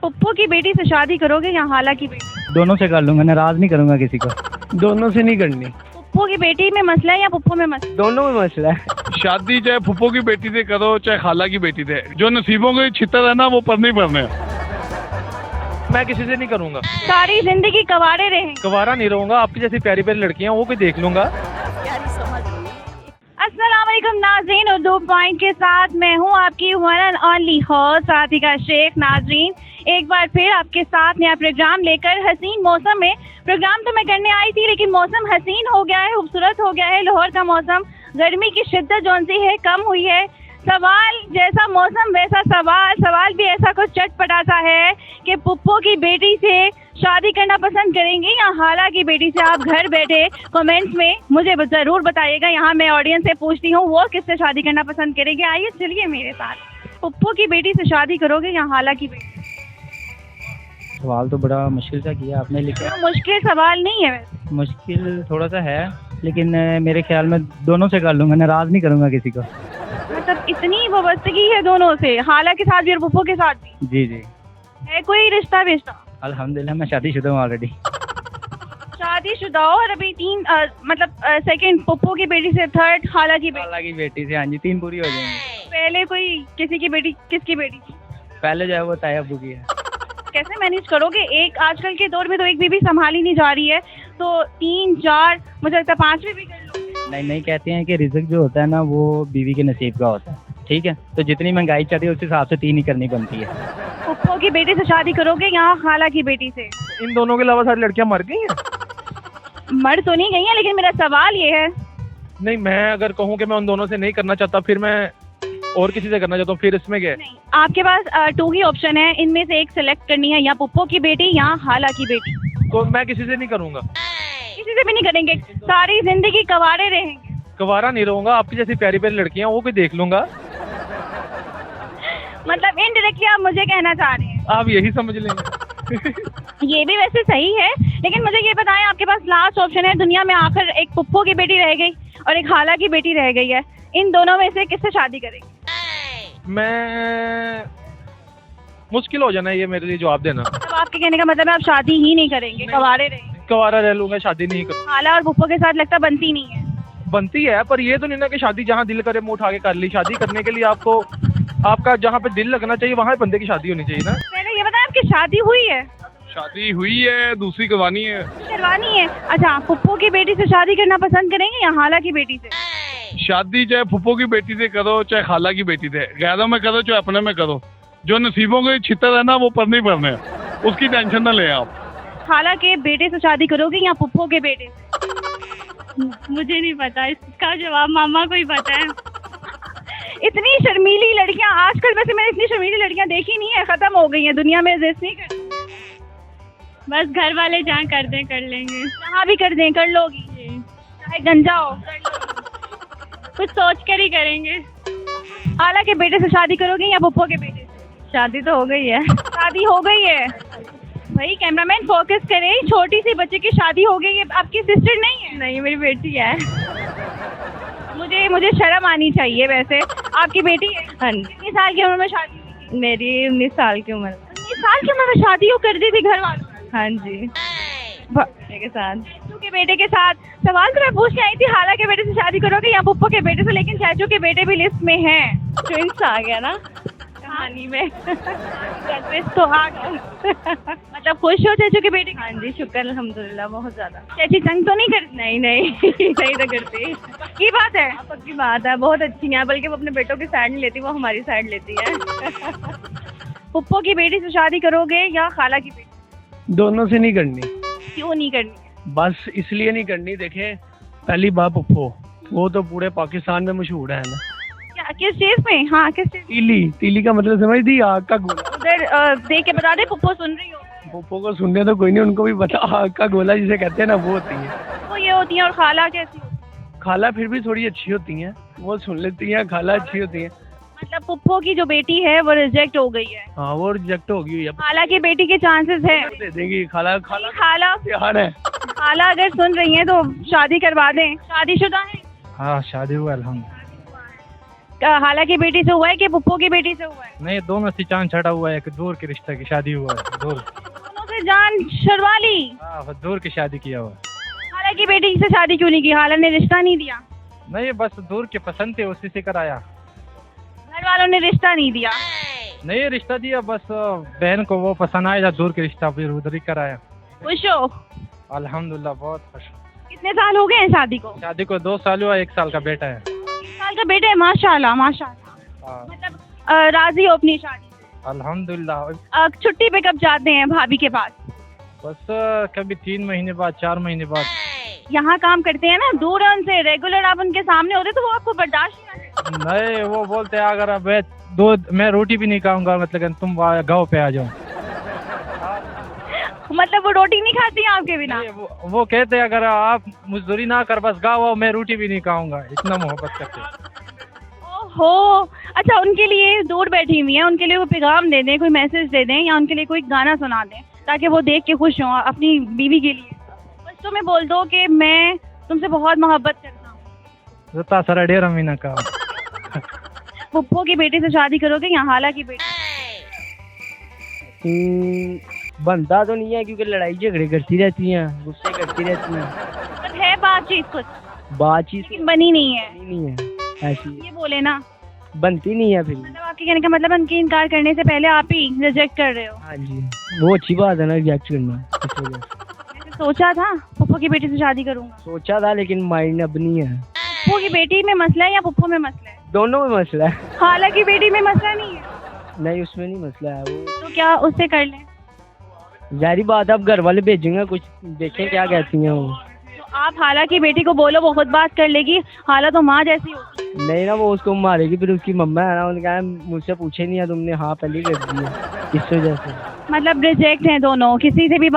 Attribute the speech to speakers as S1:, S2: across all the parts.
S1: पुप्पो की बेटी से शादी करोगे या हाला की बेटी?
S2: दोनों से कर लूंगा, नाराज नहीं करूंगा किसी को।
S3: दोनों से नहीं करनी,
S1: पुप्पो की बेटी में मसला है या पुप्पो में मसला?
S3: दोनों में मसला है।
S4: शादी चाहे फुप्पो की बेटी से करो चाहे खाला की बेटी से, जो नसीबों के छितर है ना वो पर नहीं पड़ने।
S3: मैं किसी से नहीं करूंगा,
S1: सारी जिंदगी कवारे रहे।
S3: गवारा नहीं रहूंगा। आपकी जैसी प्यारी प्यारी लड़कियां वो भी देख लूंगा।
S1: अस्सलाम वालेकुम नाज़रीन, उर्दू पॉइंट के साथ मैं हूँ आपकी one and only host Sathika Shaikh. नाज़रीन, एक बार फिर आपके साथ नया प्रोग्राम लेकर हसीन मौसम में। प्रोग्राम तो मैं करने आई थी लेकिन मौसम हसीन हो गया है, खूबसूरत हो गया है। लाहौर का मौसम, गर्मी की शिद्दत जौन सी है कम हुई है। सवाल जैसा मौसम वैसा सवाल भी ऐसा कुछ चटपटा सा है कि पुप्पो की बेटी से शादी करना पसंद करेंगे या हाला की बेटी से? आप घर बैठे कमेंट्स में मुझे ज़रूर बताइएगा। यहाँ मैं ऑडियंस से पूछती हूँ वो किससे शादी करना पसंद करेंगे। आइए चलिए मेरे साथ, पुप्पो की बेटी से शादी करोगे या हाला की बेटी?
S2: सवाल तो बड़ा मुश्किल सा किया आपने, लेकिन
S1: मुश्किल सवाल नहीं है वैसे।
S2: मुश्किल थोड़ा सा है, लेकिन मेरे ख्याल में दोनों से कर लूंगा, नाराज नहीं करूंगा किसी को।
S1: मतलब इतनी वाबस्तगी है दोनों से, हाला के साथ भी और पुप्पो के साथ भी?
S2: जी जी,
S1: है कोई रिश्ता विश्ता?
S2: अल्हम्दुलिल्लाह मैं शादीशुदा हूँ ऑलरेडी।
S1: शादीशुदा हो और अभी तीन सेकंड पुप्पो की बेटी से, थर्ड हाला की बेटी।
S2: खाला की बेटी से, हाँ जी, 3 पूरी हो जाएंगी।
S1: पहले कोई किसी की बेटी, किसकी बेटी थी?
S2: पहले जो है वो ताया अब्बू की है।
S1: कैसे मैनेज करोगे? एक आजकल के दौर में तो एक बीवी संभाली नहीं जा रही है, तो 3 4 मुझे लगता है 5वीं भी कर लो।
S2: नहीं कहते हैं कि रिज़्क जो होता है ना वो बीवी के नसीब का होता है, ठीक है? तो जितनी महंगाई चढ़ी है उस हिसाब से 3 ही करनी बनती है।
S1: पुप्पो की बेटी से शादी करोगे या खाला की बेटी से?
S3: इन दोनों के अलावा सारी लड़कियां मर गई हैं।
S1: मर तो नहीं गई हैं, लेकिन मेरा सवाल ये है।
S3: नहीं, मैं अगर कहूँ कि मैं उन दोनों से नहीं करना चाहता, फिर मैं और किसी से करना चाहता हूँ, फिर इसमें क्या है?
S1: नहीं, आपके पास 2 ही ऑप्शन है, इनमें से एक सिलेक्ट करनी है, या पुप्पो की बेटी या हाला की बेटी।
S3: तो मैं किसी से नहीं करूंगा,
S1: किसी से भी नहीं करेंगे, सारी जिंदगी कवारे रहेंगे।
S3: गवारा नहीं रहूंगा। आपकी जैसी प्यारी प्यारी लड़कियां वो भी देख लूंगा।
S1: मतलब इनडायरेक्टली आप मुझे कहना चाह रहे हैं?
S3: आप यही समझ लेंगे।
S1: ये भी वैसे सही है, लेकिन मुझे ये बताएं, आपके पास लास्ट ऑप्शन है दुनिया में, आखिर एक पुप्पो की बेटी रह गई और एक हाला की बेटी रह गई है, इन दोनों में से किससे शादी करेंगे?
S3: मैं मुश्किल हो जाना है ये मेरे लिए जवाब देना।
S1: अब आपके कहने का मतलब है आप शादी ही नहीं करेंगे, कवारे रहेंगे?
S3: गवारा रह लूंगा, शादी नहीं करूँ।
S1: हाला और पुप्पो के साथ लगता बनती नहीं है।
S3: बनती है, पर ये तो नहीं ना कि शादी जहाँ दिल करे मुंह उठा के कर ली। शादी करने के लिए आपको, आपका जहाँ पे दिल लगना चाहिए वहाँ बंदे की शादी होनी चाहिए ना।
S1: पहले ये बताएं, आपकी शादी हुई है?
S4: शादी हुई है, दूसरी करवानी है।
S1: करवानी है। अच्छा, पुप्पो की बेटी से शादी करना पसंद करेंगे या हाला की बेटी से?
S4: शादी चाहे फुप्पो की बेटी से करो चाहे खाला की बेटी से, गैरों में करो चाहे अपने में करो, जो नसीबों के छितर है ना वो पर नहीं पड़ने, उसकी टेंशन ना ले आप।
S1: खाला के बेटे से शादी करोगे या पुप्पो के बेटे से? मुझे नहीं पता, इसका जवाब मामा को ही पता है। इतनी शर्मीली लड़कियां आजकल, वैसे मैंने इतनी शर्मीली लड़कियां देखी नहीं है, खत्म हो गई हैं दुनिया में, एग्जिस्ट नहीं करती। बस घर वाले जहाँ कर दें कर लेंगे, जहाँ भी कर दें कर लोगी, चाहे गंजा हो कर लोगी। कुछ सोच कर ही करेंगे। हाला के बेटे से शादी करोगे या पुप्पो के बेटे से? शादी तो हो गई है। शादी हो गई है भाई, कैमरामैन फोकस करे, छोटी सी बच्चे की शादी हो गई है। आपकी सिस्टर नहीं है? नहीं, मेरी बेटी है। मुझे शर्म आनी चाहिए वैसे। आपकी बेटी है? हाँ। कितनी साल की उम्र में शादी हुई थी? मेरी 19 साल की उम्र। 19 साल की उम्र में शादी हो कर दी थी घर वालों? हाँ जी, के साथ, चाचू के बेटे के साथ। सवाल तो मैं पूछने आई थी, हाला के बेटे से शादी करोगे या पुप्पो के बेटे से, लेकिन चाचू के बेटे भी लिस्ट में हैं। ट्विंस आ गया ना कहानी में। तो आ गया। मतलब खुश हो चाचू के बेटे? हाँ जी, शुक्र अल्हम्दुलिल्लाह, बहुत ज्यादा। चाची तंग तो नहीं करती? नहीं नहीं तो करती। पक्की बात है? पक्की बात है, बहुत अच्छी है, बल्कि वो अपने बेटों की साइड नहीं लेती, वो हमारी साइड लेती है। पुप्पो की बेटी से शादी करोगे या खाला की बेटी?
S3: दोनों से नहीं करनी।
S1: क्यों नहीं करनी?
S3: बस इसलिए नहीं करनी, देखे पहली बात पुप्पो, वो तो पूरे पाकिस्तान में मशहूर है ना।
S1: क्या, किस चीज में? हाँ, किस चीज?
S3: तीली का मतलब समझ दी, आग का गोला।
S1: उधर देख के बता दे, पुप्पो सुन रही हो?
S3: पुप्पो को सुनने तो कोई नहीं, उनको भी पता, आग का गोला जिसे कहते हैं ना वो होती है।
S1: वो ये होती है, और खाला कैसी होती है?
S3: खाला फिर भी थोड़ी अच्छी होती हैं, वो सुन लेती हैं, खाला अच्छी होती है।
S1: मतलब पुप्पो की जो बेटी है वो रिजेक्ट हो गई है?
S3: हाँ, वो रिजेक्ट हो गई है।
S1: खाला की बेटी के चांसेस है?
S3: दे देंगी। खाला यार है।
S1: खाला अगर सुन रही हैं तो शादी करवा दें। शादीशुदा है?
S2: हाँ, शादी हुआ अल्हम्दुलिल्लाह।
S1: खाला की बेटी से हुआ है कि पुप्पो की बेटी से हुआ है?
S2: नहीं, दो में से चांद चढ़ा हुआ है, एक दूर के रिश्ते की शादी हुआ है, दूर।
S1: दोनों से जान छुड़वा ली।
S2: हाँ, दूर की शादी किया हुआ है।
S1: खाला की बेटी से शादी क्यों नहीं की? खाला ने रिश्ता नहीं दिया?
S2: नहीं, बस दूर के पसंद थे, उसी से कराया।
S1: घर वालों ने रिश्ता नहीं दिया?
S2: नहीं, रिश्ता दिया, बस बहन को वो पसंद आया, दूर के रिश्ता, फिर उधर ही कराया।
S1: खुश हो?
S2: अल्हम्दुलिल्लाह, बहुत खुश।
S1: कितने साल हो गए हैं शादी को?
S2: शादी को 2 साल हुआ, 1 साल का बेटा है।
S1: 1 साल का बेटा है, माशाल्लाह माशाल्लाह।
S2: हाँ,
S1: मतलब राजी हो अपनी शादी से?
S2: अल्हम्दुलिल्लाह।
S1: छुट्टी पे कब जाते हैं भाभी के पास?
S2: बस कभी 3 महीने बाद, 4 महीने बाद।
S1: यहाँ काम करते हैं ना, दूर है उनसे, रेगुलर आप उनके सामने होते तो वो आपको बर्दाश्त नहीं करते।
S2: नहीं, वो बोलते हैं अगर अब मैं रोटी भी नहीं खाऊंगा, मतलब तुम गाँव पे आ जाओ।
S1: मतलब वो रोटी नहीं खाती हैं आपके बिना?
S2: नहीं, वो कहते हैं अगर आप मजदूरी ना कर, बस गाँव आओ, मैं रोटी भी नहीं खाऊंगा, इतना मोहब्बत करते हैं।
S1: ओहो, अच्छा, उनके लिए दूर बैठी हुई है, उनके लिए कोई पैगाम दे दें, कोई मैसेज दे दें, या उनके लिए कोई गाना सुना दें ताकि वो देख के खुश हों अपनी बीवी के लिए। बस तुम्हें बोल दो कि मैं तुमसे बहुत मोहब्बत करता हूँ।
S2: रता सारा डेरा महीना का।
S1: पुप्पो की बेटी से शादी करोगे या हाला की बेटी?
S5: बनता तो नहीं है, क्योंकि लड़ाई झगड़े करती रहती हैं, गुस्से करती रहती हैं,
S1: मतलब है बातचीत कुछ,
S5: बातचीत
S1: लेकिन बनी नहीं है।
S5: नहीं है, ऐसी
S1: ये बोले ना,
S5: बनती नहीं है फिर।
S1: मतलब आपके कहने का मतलब उनकी इनकार करने से पहले आप ही रिजेक्ट कर रहे हो?
S5: हाँ जी, वो अच्छी बात है ना, रिजेक्ट करना। इस वजह से
S1: मैंने सोचा था पुप्पो की बेटी से शादी करूंगा।
S5: सोचा था, लेकिन माइंड अब नहीं है।
S1: पुप्पो की बेटी में मसला है या पुप्पो में मसला है?
S5: दोनों में मसला है।
S1: खाला की बेटी में मसला नहीं है
S5: नहीं, उसमें नहीं मसला है, वो
S1: तो क्या उससे कर लें?
S5: जारी बात है, अब घर वाले भेजेंगे, कुछ देखें क्या कहती हैं वो।
S1: तो आप हाला की बेटी को बोलो, वो खुद बात कर लेगी, हाला तो माँ जैसी होती है।
S5: नहीं ना, वो उसको मारेगी, फिर उसकी मम्मा है ना, उन्होंने कहा मुझसे पूछे नहीं है तुमने, हाँ पहले कर दी है, इस वजह से।
S1: मतलब रिजेक्ट हैं दोनों, किसी से भी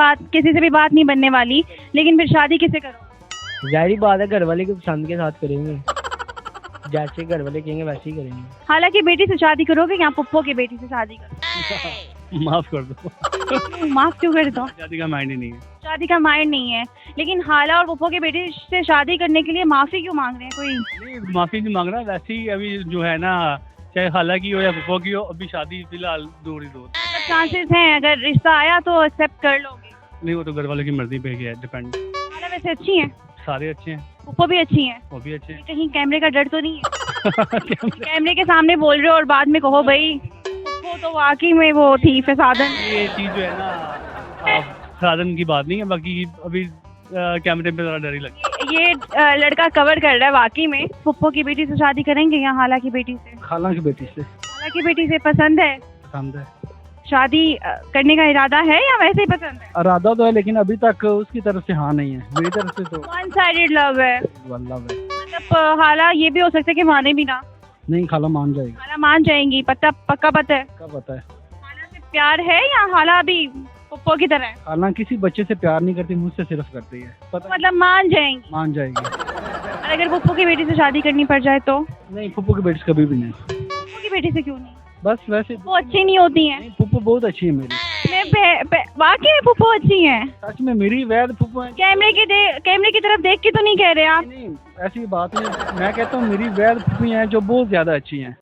S1: बात नहीं बनने वाली, लेकिन फिर शादी किसे करो?
S5: जारी बात है, घर वाले की पसंद के साथ करेंगे, जैसे घर वाले कहेंगे वैसे ही करेंगे।
S1: हाला की बेटी से शादी करोगे या पुप्पो की बेटी से शादी करोगे?
S4: माफ कर दो,
S1: माफ क्यों कर दो?
S4: शादी का माइंड ही नहीं है।
S1: शादी का माइंड नहीं है, लेकिन हाला और पुप्पो की बेटी से शादी करने के लिए माफी क्यों मांग रहे हैं? कोई
S4: नहीं, माफी नहीं मांग रहा, वैसे ही अभी जो है ना, चाहे खाला की हो या फुफो की हो, अभी शादी फिलहाल दूर ही दूर।
S1: चांसेस हैं अगर रिश्ता आया तो एक्सेप्ट कर लोगे?
S4: नहीं, वो तो घर वालों की मर्जी पे है, डिपेंड।
S1: हाला वैसे अच्छी हैं,
S4: सारे अच्छे हैं,
S1: पुप्पो भी अच्छी हैं,
S4: वो भी अच्छे हैं।
S1: कहीं कैमरे का डर तो नहीं है? कैमरे के सामने बोल रहे हो और बाद में कहो भाई पुप्पो तो वाकई में वो थी फसादन।
S4: ये चीज जो है ना, आप साधन की बात नहीं है, बाकी अभी कैमरे पे जरा डर ही लगता
S1: ये लड़का कवर कर रहा है वाकई में। पुप्पो की बेटी से शादी करेंगे या हाला की बेटी से?
S2: खाला की बेटी से।
S1: हाला की बेटी से पसंद है?
S2: पसंद है।
S1: शादी करने का इरादा है या वैसे ही पसंद है?
S2: इरादा तो है, लेकिन अभी तक उसकी तरफ से हाँ नहीं है, मेरी तरफ से तो
S1: वन साइडेड लव है,
S2: वल्लाह है।
S1: मतलब हाला ये भी हो सकता है कि माने भी ना।
S2: नहीं, खाला मान जाएगी।
S1: हाला मान जाएंगी, पक्का पता है?
S2: क्या पता है।
S1: हाला से प्यार है या हाला अभी पुप्पो की तरह है?
S2: खाला किसी बच्चे से प्यार नहीं करती, मुझसे सिर्फ करती है। पता
S1: मतलब मान जाएंगी?
S2: मान जाएगी।
S1: और अगर पुप्पो की बेटी से शादी करनी पड़ जाए तो?
S2: नहीं, पुप्पो की बेटी से कभी भी नहीं।
S1: पुप्पो की बेटी से क्यों नहीं?
S2: बस वैसे
S1: वो अच्छी नहीं होती हैं?
S2: नहीं, पुप्पो बहुत अच्छी है मेरी।
S1: वाकई में पुप्पो अच्छी हैं?
S2: सच में मेरी वैद पुप्पो है।
S1: कैमरे की तरफ देख के तो नहीं कह रहे आप?
S2: नहीं, ऐसी बात नहीं, मैं कहता हूँ मेरी वैद पुप्पी हैं जो बहुत ज्यादा अच्छी हैं।